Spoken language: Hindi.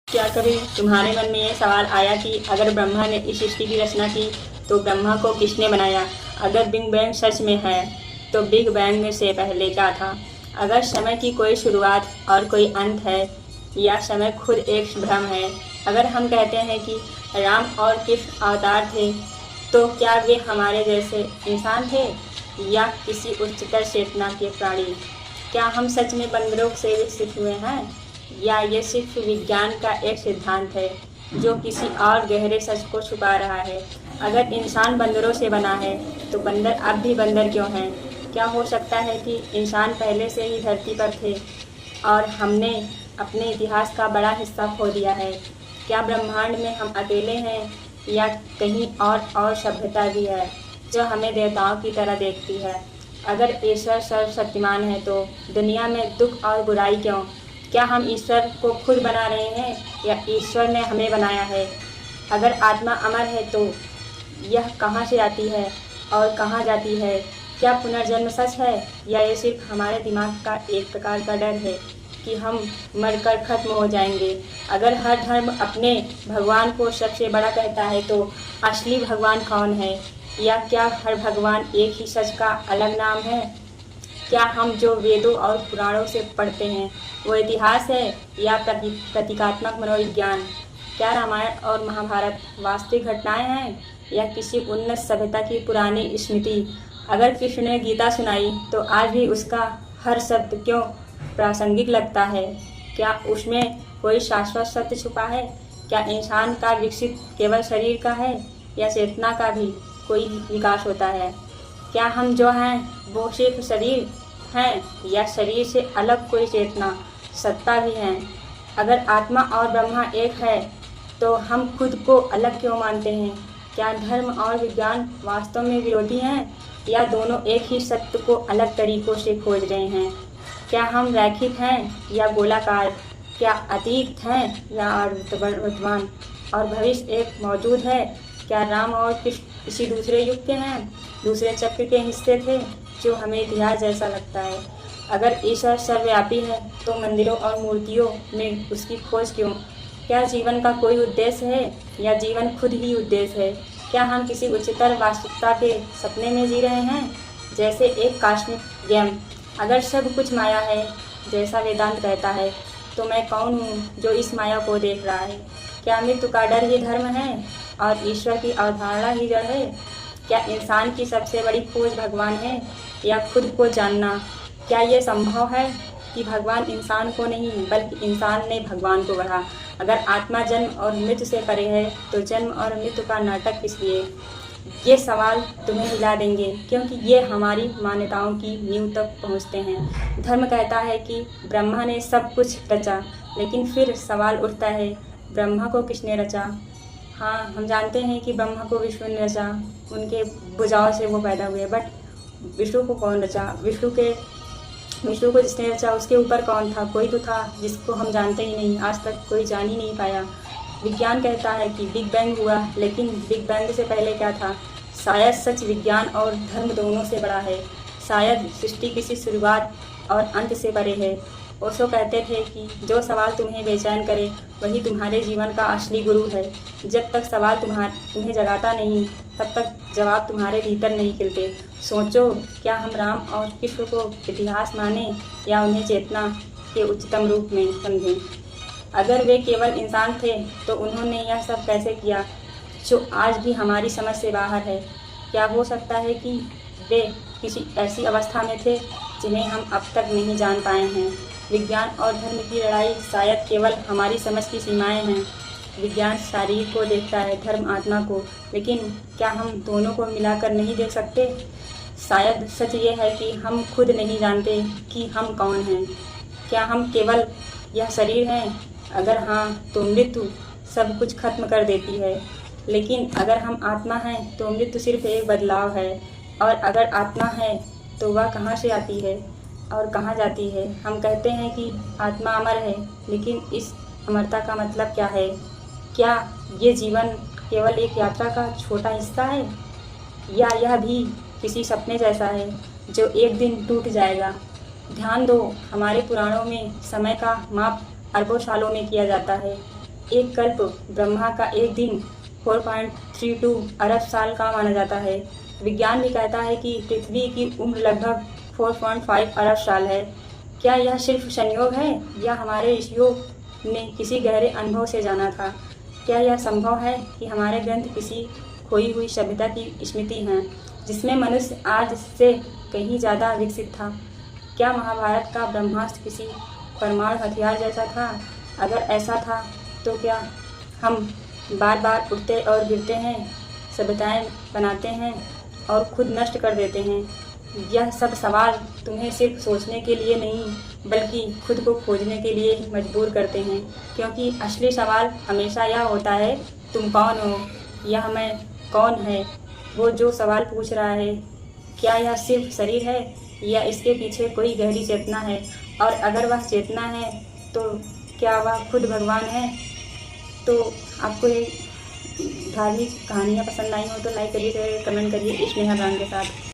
क्या कभी तुम्हारे मन में यह सवाल आया कि अगर ब्रह्मा ने इस सृष्टि की रचना की तो ब्रह्मा को किसने बनाया? अगर बिग बैंग सच में है तो बिग बैंग से पहले क्या था? अगर समय की कोई शुरुआत और कोई अंत है या समय खुद एक भ्रम है? अगर हम कहते हैं कि राम और कृष्ण अवतार थे तो क्या वे हमारे जैसे इंसान थे या किसी उच्चतर चेतना के प्राणी? क्या हम सच में बंदरों से विकसित हुए हैं या ये सिर्फ विज्ञान का एक सिद्धांत है जो किसी और गहरे सच को छुपा रहा है? अगर इंसान बंदरों से बना है तो बंदर अब भी बंदर क्यों हैं? क्या हो सकता है कि इंसान पहले से ही धरती पर थे और हमने अपने इतिहास का बड़ा हिस्सा खो दिया है? क्या ब्रह्मांड में हम अकेले हैं या कहीं और सभ्यता भी है जो हमें देवताओं की तरह देखती है? अगर ईश्वर सर्वशक्तिमान है तो दुनिया में दुख और बुराई क्यों? क्या हम ईश्वर को खुद बना रहे हैं या ईश्वर ने हमें बनाया है? अगर आत्मा अमर है तो यह कहाँ से आती है और कहाँ जाती है? क्या पुनर्जन्म सच है या ये सिर्फ हमारे दिमाग का एक प्रकार का डर है कि हम मरकर खत्म हो जाएंगे? अगर हर धर्म अपने भगवान को सबसे बड़ा कहता है तो असली भगवान कौन है? या क्या हर भगवान एक ही सच का अलग नाम है? क्या हम जो वेदों और पुराणों से पढ़ते हैं वो इतिहास है या प्रतीकात्मक मनोविज्ञान? क्या रामायण और महाभारत वास्तविक घटनाएं हैं या किसी उन्नत सभ्यता की पुरानी स्मृति? अगर कृष्ण ने गीता सुनाई तो आज भी उसका हर शब्द क्यों प्रासंगिक लगता है? क्या उसमें कोई शाश्वत सत्य छुपा है? क्या इंसान का विकसित केवल शरीर का है या चेतना का भी कोई विकास होता है? क्या हम जो हैं वो सिर्फ शरीर हैं या शरीर से अलग कोई चेतना सत्ता भी है? अगर आत्मा और ब्रह्मा एक है तो हम खुद को अलग क्यों मानते हैं? क्या धर्म और विज्ञान वास्तव में विरोधी हैं या दोनों एक ही सत्य को अलग तरीकों से खोज रहे हैं? क्या हम रैखिक हैं या गोलाकार? क्या अतीत हैं या वर्तमान और भविष्य एक मौजूद है? क्या राम और कृष्ण किसी दूसरे युग के हैं, दूसरे चक्र के हिस्से थे जो हमें इतिहास जैसा लगता है? अगर ईश्वर सर्वव्यापी है तो मंदिरों और मूर्तियों में उसकी खोज क्यों? क्या जीवन का कोई उद्देश्य है या जीवन खुद ही उद्देश्य है? क्या हम किसी उच्चतर वास्तविकता के सपने में जी रहे हैं जैसे एक कॉस्मिक गेम? अगर सब कुछ माया है जैसा वेदांत कहता है तो मैं कौन हूँ जो इस माया को देख रहा है? क्या मृत्यु का डर ही धर्म है और ईश्वर की अवधारणा ही जड़ है? क्या इंसान की सबसे बड़ी खोज भगवान है या खुद को जानना? क्या ये संभव है कि भगवान इंसान को नहीं बल्कि इंसान ने भगवान को गढ़ा? अगर आत्मा जन्म और मृत्यु से परे है तो जन्म और मृत्यु का नाटक किस लिए? ये सवाल तुम्हें हिला देंगे क्योंकि ये हमारी मान्यताओं की नींव तक पहुँचते हैं। धर्म कहता है कि ब्रह्मा ने सब कुछ रचा, लेकिन फिर सवाल उठता है ब्रह्मा को किसने रचा? हाँ, हम जानते हैं कि ब्रह्मा को विष्णु ने रचा, उनके भुजाओं से वो पैदा हुए, बट विष्णु को कौन रचा? विष्णु को जिसने रचा उसके ऊपर कौन था? कोई तो था जिसको हम जानते ही नहीं, आज तक कोई जान ही नहीं पाया। विज्ञान कहता है कि बिग बैंग हुआ, लेकिन बिग बैंग से पहले क्या था? शायद सच विज्ञान और धर्म दोनों से बड़ा है। शायद सृष्टि किसी शुरुआत और अंत से परे है। ओशो कहते थे कि जो सवाल तुम्हें बेचैन करे वही तुम्हारे जीवन का असली गुरु है। जब तक सवाल तुम्हें जगाता नहीं तब तक जवाब तुम्हारे भीतर नहीं खिलते। सोचो, क्या हम राम और कृष्ण को इतिहास माने या उन्हें चेतना के उच्चतम रूप में समझें? अगर वे केवल इंसान थे तो उन्होंने यह सब कैसे किया जो आज भी हमारी समझ से बाहर है? क्या हो सकता है कि वे किसी ऐसी अवस्था में थे जिन्हें हम अब तक नहीं जान पाए हैं? विज्ञान और धर्म की लड़ाई शायद केवल हमारी समझ की सीमाएं हैं। विज्ञान शरीर को देखता है, धर्म आत्मा को, लेकिन क्या हम दोनों को मिलाकर नहीं देख सकते? शायद सच ये है कि हम खुद नहीं जानते कि हम कौन हैं। क्या हम केवल यह शरीर हैं? अगर हाँ तो मृत्यु सब कुछ खत्म कर देती है, लेकिन अगर हम आत्मा हैं तो मृत्यु सिर्फ एक बदलाव है। और अगर आत्मा है तो वह कहाँ से आती है और कहाँ जाती है? हम कहते हैं कि आत्मा अमर है, लेकिन इस अमरता का मतलब क्या है? क्या ये जीवन केवल एक यात्रा का छोटा हिस्सा है या यह भी किसी सपने जैसा है जो एक दिन टूट जाएगा? ध्यान दो, हमारे पुराणों में समय का माप अरबों सालों में किया जाता है। एक कल्प ब्रह्मा का एक दिन 4.32 अरब साल का माना जाता है। विज्ञान भी कहता है कि पृथ्वी की उम्र लगभग 4.5 अरब साल है। क्या यह सिर्फ संयोग है या हमारे ऋषियों ने किसी गहरे अनुभव से जाना था? क्या यह संभव है कि हमारे ग्रंथ किसी खोई हुई सभ्यता की स्मृति हैं जिसमें मनुष्य आज से कहीं ज़्यादा विकसित था? क्या महाभारत का ब्रह्मास्त्र किसी परमाणु हथियार जैसा था? अगर ऐसा था तो क्या हम बार बार उठते और गिरते हैं, सभ्यताएं बनाते हैं और खुद नष्ट कर देते हैं? यह सब सवाल तुम्हें सिर्फ सोचने के लिए नहीं बल्कि खुद को खोजने के लिए मजबूर करते हैं, क्योंकि असली सवाल हमेशा यह होता है, तुम कौन हो? यह मैं कौन है वो जो सवाल पूछ रहा है? क्या यह सिर्फ शरीर है या इसके पीछे कोई गहरी चेतना है? और अगर वह चेतना है तो क्या वह खुद भगवान है? तो आपको ये धार्मिक कहानियाँ पसंद आई हो तो लाइक करिए, शेयर कमेंट करिए स्नेहा ब्रांड के साथ।